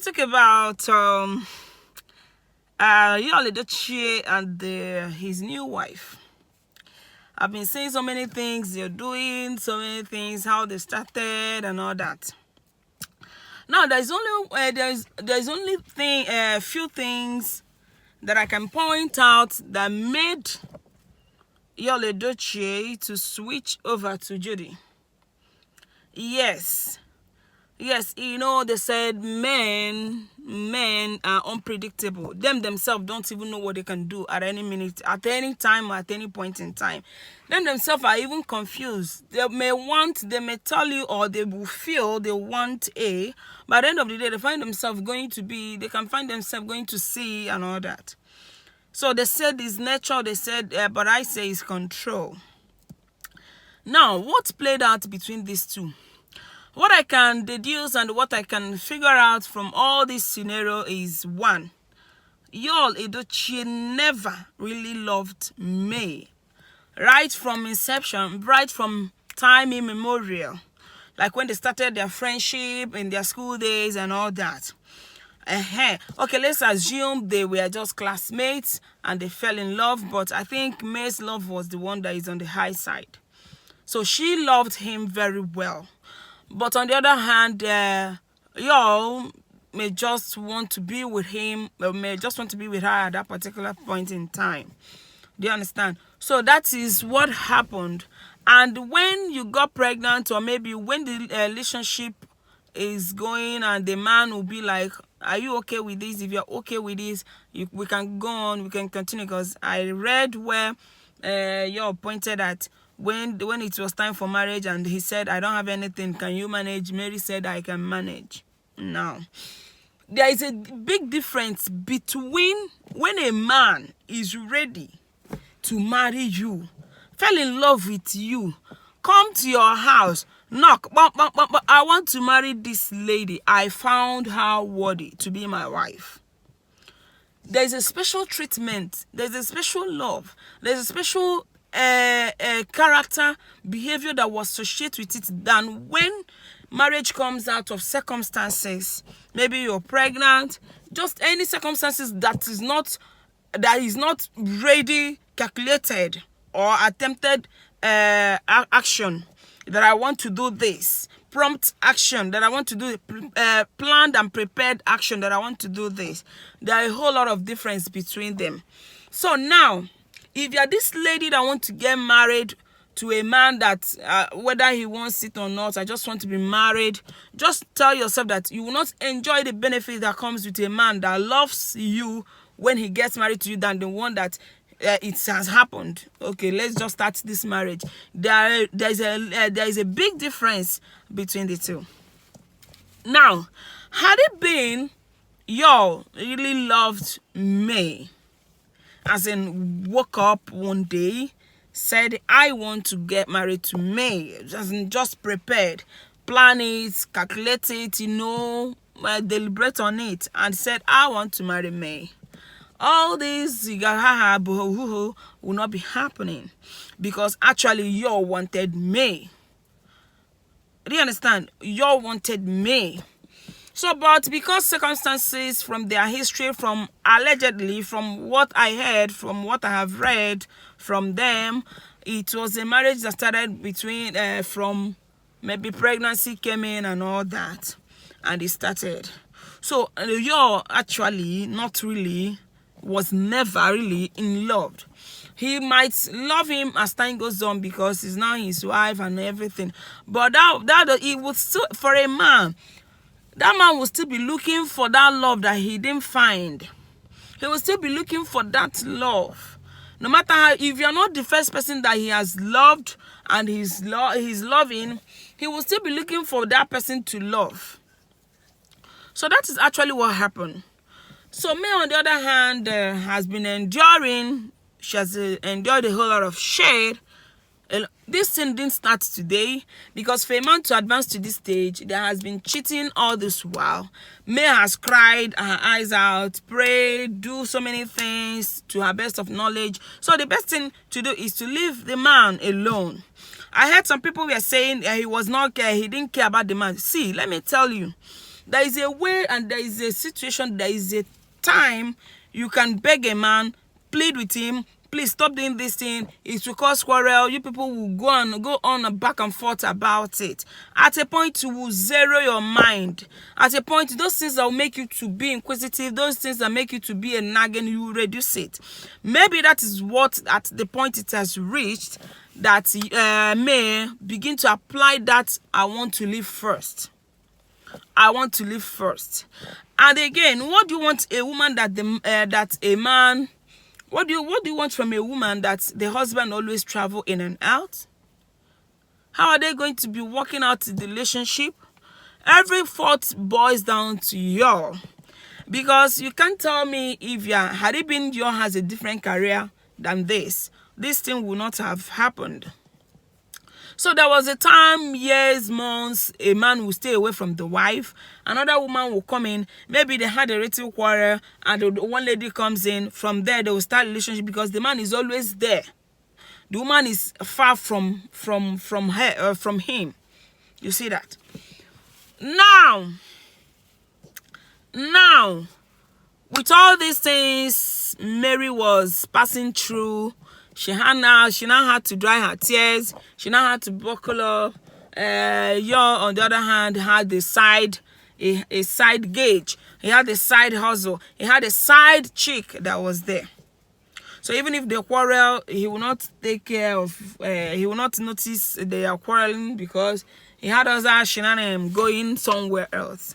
talk about Yul Edochie and his new wife. I've been seeing so many things they're doing, so many things, how they started and all that. Now there's only few things that I can point out that made Yul Edochie to switch over to Judy. Yes, you know, they said men are unpredictable. Themselves don't even know what they can do at any minute, at any time, at any point in time. Themselves are even confused. They may tell you, or they will feel they want A, but at the end of the day, they can find themselves going to C and all that. So they said it's nature, but I say it's control. Now, what played out between these two? What I can deduce and what I can figure out from all this scenario is, one, Yul Edochie never really loved May. Right from inception, right from time immemorial. Like when they started their friendship in their school days and all that. Okay, let's assume they were just classmates and they fell in love, but I think May's love was the one that is on the high side. So she loved him very well. But on the other hand, Yul may just want to be with him, or may just want to be with her at that particular point in time. Do you understand? So that is what happened. And when you got pregnant, or maybe when the relationship is going, and the man will be like, are you okay with this? If you're okay with this, we can go on, we can continue. Because I read where Yul pointed at when it was time for marriage, and he said, I don't have anything, can you manage? Mary said, I can manage. Now, there is a big difference between when a man is ready to marry you, fell in love with you, come to your house, knock, I want to marry this lady. I found her worthy to be my wife. There's a special treatment, there's a special love, there's a special character, behavior that was associated with it than when marriage comes out of circumstances. Maybe you're pregnant, just any circumstances that is not ready, calculated, or attempted action that I want to do this, prompt action that I want to do, planned and prepared action that I want to do this. There are a whole lot of difference between them. So now, if you're this lady that want to get married to a man that, whether he wants it or not, I just want to be married, just tell yourself that you will not enjoy the benefit that comes with a man that loves you when he gets married to you than the one that it has happened. Okay, let's just start this marriage. There is a big difference between the two. Now, had it been Yul really loved May, as in woke up one day, said, I want to get married to May, just prepared, plan it, calculate it, deliberate on it, and said, I want to marry May, all these will not be happening, because actually Yul wanted May. Do you understand? Yul wanted May. So, but because circumstances from their history, from allegedly, from what I heard, from what I have read from them, it was a marriage that started between, from maybe pregnancy came in and all that, and it started. So, Yul actually was never really in love. He might love him as time goes on because he's now his wife and everything. But that it would still, for a man, that man will still be looking for that love that he didn't find. He will still be looking for that love. No matter how, if you're not the first person that he has loved and he's loving, he will still be looking for that person to love. So that is actually what happened. So May, on the other hand, has been enduring. She has endured a whole lot of shade. This thing didn't start today, because for a man to advance to this stage, there has been cheating all this while. May has cried her eyes out, prayed, do so many things to her best of knowledge. So the best thing to do is to leave the man alone. I heard some people were saying he didn't care about the man. See, let me tell you, There is a way and there is a situation, there is a time you can beg a man, plead with him, please stop doing this thing. It will cause quarrel. You people will go on back and forth about it. At a point, you will zero your mind. At a point, those things that will make you to be inquisitive, those things that make you to be a nagging, you will reduce it. Maybe that is what, at the point it has reached, that may begin to apply that I want to live first. I want to live first. And again, what do you want a woman that a man? What do you want from a woman that the husband always travel in and out? How are they going to be working out the relationship? Every fault boils down to y'all. Because you can't tell me if had it been y'all has a different career than this thing would not have happened. So there was a time, years, months, a man will stay away from the wife. Another woman will come in. Maybe they had a little quarrel and the one lady comes in. From there, they will start a relationship because the man is always there. The woman is far from her, from him. You see that? Now, with all these things Mary was passing through, she now had to dry her tears. She now had to buckle up. Yon, on the other hand, had a side gauge. He had a side hustle. He had a side chick that was there. So even if they quarrel, he will not take care of. He will not notice they are quarreling because he had other shenanigans going somewhere else.